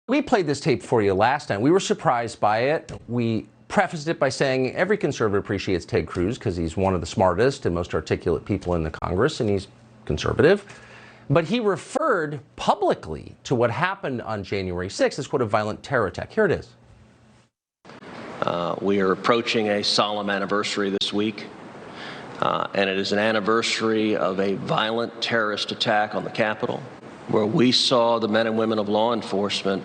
We played this tape for you last time. We were surprised by it. We prefaced it by saying every conservative appreciates Ted Cruz because he's one of the smartest and most articulate people in the Congress, and he's conservative. But he referred publicly to what happened on January 6th as, quote, a violent terror attack. Here it is. We are approaching a solemn anniversary this week, and it is an anniversary of a violent terrorist attack on the Capitol, where we saw the men and women of law enforcement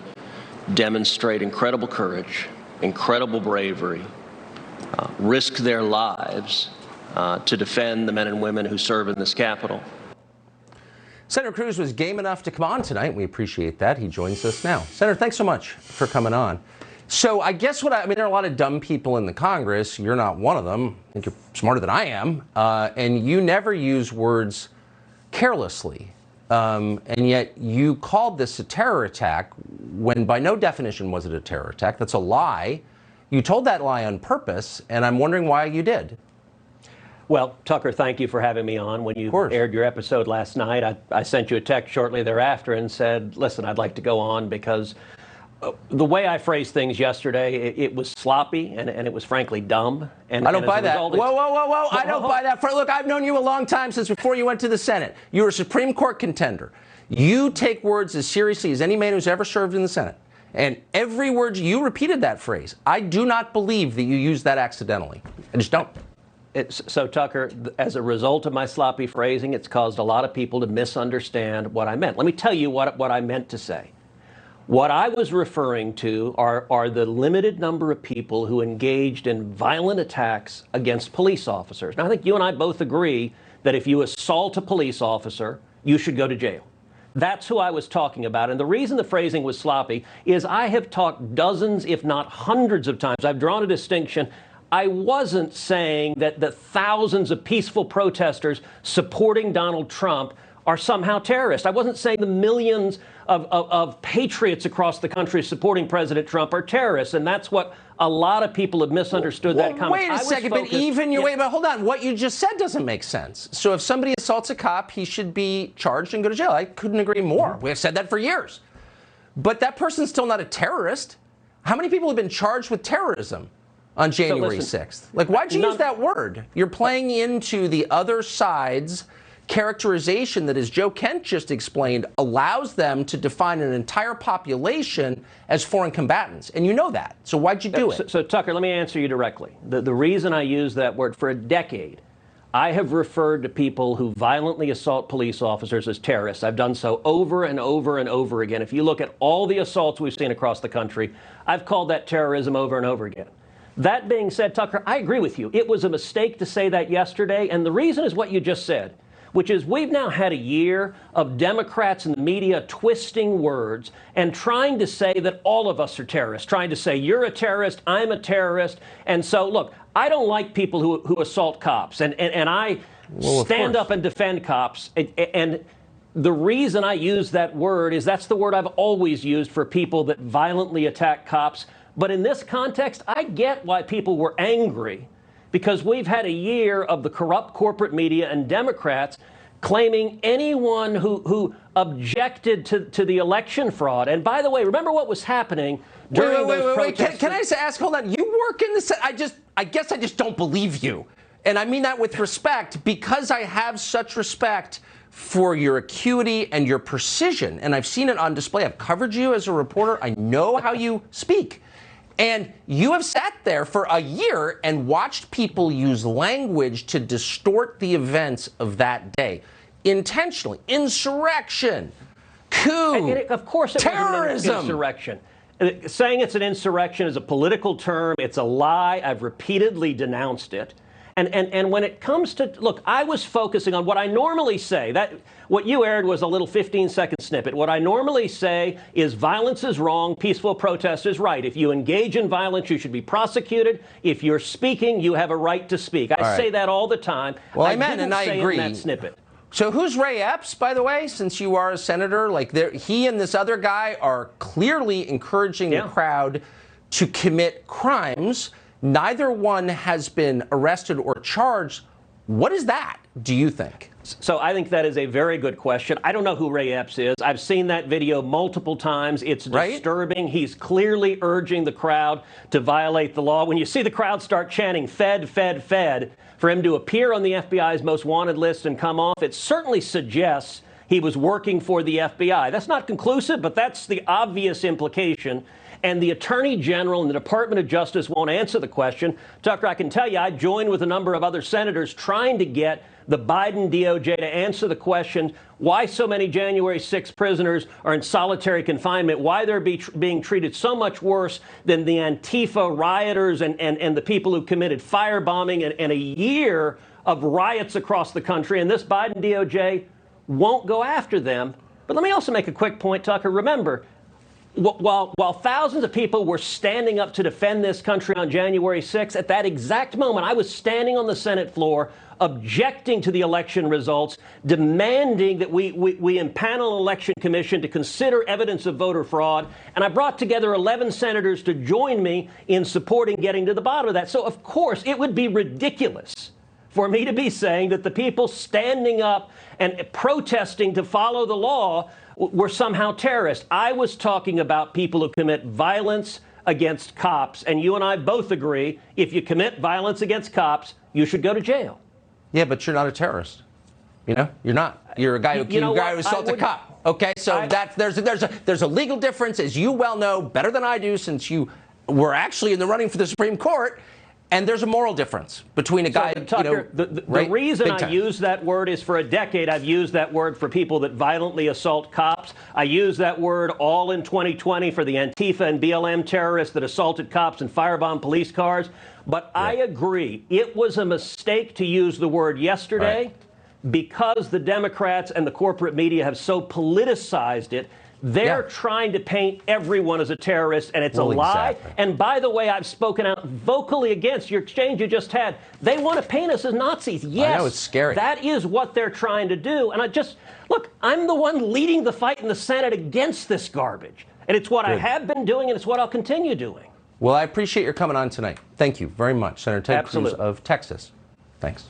demonstrate incredible courage, incredible bravery, risk their lives to defend the men and women who serve in this Capitol. Senator Cruz was game enough to come on tonight. We appreciate that. He joins us now. Senator, thanks so much for coming on. So I guess there are a lot of dumb people in the Congress. You're not one of them. I think you're smarter than I am. And you never use words carelessly. And yet you called this a terror attack when by no definition was it a terror attack. That's a lie. You told that lie on purpose, and I'm wondering why you did. Well, Tucker, thank you for having me on. When you aired your episode last night, I sent you a text shortly thereafter and said, listen, I'd like to go on because the way I phrased things yesterday, it was sloppy and it was frankly dumb. And I don't buy that. Whoa. I don't buy that. Look, I've known you a long time, since before you went to the Senate. You were a Supreme Court contender. You take words as seriously as any man who's ever served in the Senate. And every word you repeated that phrase. I do not believe that you used that accidentally. I just don't. So, Tucker, as a result of my sloppy phrasing, it's caused a lot of people to misunderstand what I meant. Let me tell you what I meant to say. What I was referring to are the limited number of people who engaged in violent attacks against police officers. Now, I think you and I both agree that if you assault a police officer, you should go to jail. That's who I was talking about. And the reason the phrasing was sloppy is I have talked dozens, if not hundreds of times. I've drawn a distinction. I wasn't saying that the thousands of peaceful protesters supporting Donald Trump are somehow terrorists. I wasn't saying the millions of patriots across the country supporting President Trump are terrorists, and that's what a lot of people have misunderstood that comment. Wait a second, but hold on. What you just said doesn't make sense. So if somebody assaults a cop, he should be charged and go to jail. I couldn't agree more. We have said that for years. But that person's still not a terrorist. How many people have been charged with terrorism on January 6th? Like, why'd you use that word? You're playing into the other side's characterization that, as Joe Kent just explained, allows them to define an entire population as foreign combatants. And you know that. So why'd you do it? So, Tucker, let me answer you directly. The reason I use that word, for a decade, I have referred to people who violently assault police officers as terrorists. I've done so over and over and over again. If you look at all the assaults we've seen across the country, I've called that terrorism over and over again. That being said, Tucker, I agree with you. It was a mistake to say that yesterday, and the reason is what you just said, which is we've now had a year of Democrats in the media twisting words and trying to say that all of us are terrorists, trying to say you're a terrorist, I'm a terrorist. And so, look, I don't like people who assault cops, and I stand up and defend cops. And the reason I use that word is that's the word I've always used for people that violently attack cops. But in this context, I get why people were angry, because we've had a year of the corrupt corporate media and Democrats claiming anyone who objected to the election fraud. And by the way, remember what was happening during those protests? Can I just ask, hold on, you work in the I guess I just don't believe you. And I mean that with respect, because I have such respect for your acuity and your precision. And I've seen it on display. I've covered you as a reporter. I know how you speak. And you have sat there for a year and watched people use language to distort the events of that day. Intentionally. Insurrection. Coup. Of course it terrorism. Wasn't an insurrection. Saying it's an insurrection is a political term. It's a lie. I've repeatedly denounced it. And when it comes to, look, I was focusing on what I normally say. What you aired was a little 15-second snippet. What I normally say is violence is wrong, peaceful protest is right. If you engage in violence, you should be prosecuted. If you're speaking, you have a right to speak. I say that all the time. Well, I meant, and I agree. In that snippet. So who's Ray Epps, by the way, since you are a senator? Like, he and this other guy are clearly encouraging the crowd to commit crimes. Neither one has been arrested or charged. What is that, do you think? So I think that is a very good question. I don't know who Ray Epps is. I've seen that video multiple times. It's disturbing. Right? He's clearly urging the crowd to violate the law. When you see the crowd start chanting, Fed, Fed, Fed, for him to appear on the FBI's most wanted list and come off, it certainly suggests he was working for the FBI. That's not conclusive, but that's the obvious implication. And the Attorney General and the Department of Justice won't answer the question. Tucker, I can tell you, I joined with a number of other senators trying to get the Biden DOJ to answer the question why so many January 6 prisoners are in solitary confinement, why they're being treated so much worse than the Antifa rioters and the people who committed firebombing and a year of riots across the country. And this Biden DOJ won't go after them. But let me also make a quick point, Tucker. Remember, while thousands of people were standing up to defend this country on January 6th, at that exact moment, I was standing on the Senate floor objecting to the election results, demanding that we impanel an election commission to consider evidence of voter fraud. And I brought together 11 senators to join me in supporting getting to the bottom of that. So, of course, it would be ridiculous for me to be saying that the people standing up and protesting to follow the law were somehow terrorists. I was talking about people who commit violence against cops, and you and I both agree, if you commit violence against cops, you should go to jail. Yeah, but you're not a terrorist. You know, you're not. You're a guy who assaulted a cop. Okay, so there's a legal difference, as you well know better than I do, since you were actually in the running for the Supreme Court. And there's a moral difference between a guy, Tucker, the reason I use that word is for a decade I've used that word for people that violently assault cops. I used that word all in 2020 for the Antifa and BLM terrorists that assaulted cops and firebombed police cars. But I agree, it was a mistake to use the word yesterday because the Democrats and the corporate media have so politicized it. They're trying to paint everyone as a terrorist, and it's a lie. Exactly. And by the way, I've spoken out vocally against your exchange you just had. They want to paint us as Nazis. Yes, I know, it's scary. That is what they're trying to do. And look, I'm the one leading the fight in the Senate against this garbage. And it's what I have been doing, and it's what I'll continue doing. Well, I appreciate your coming on tonight. Thank you very much, Senator Ted Cruz of Texas. Thanks.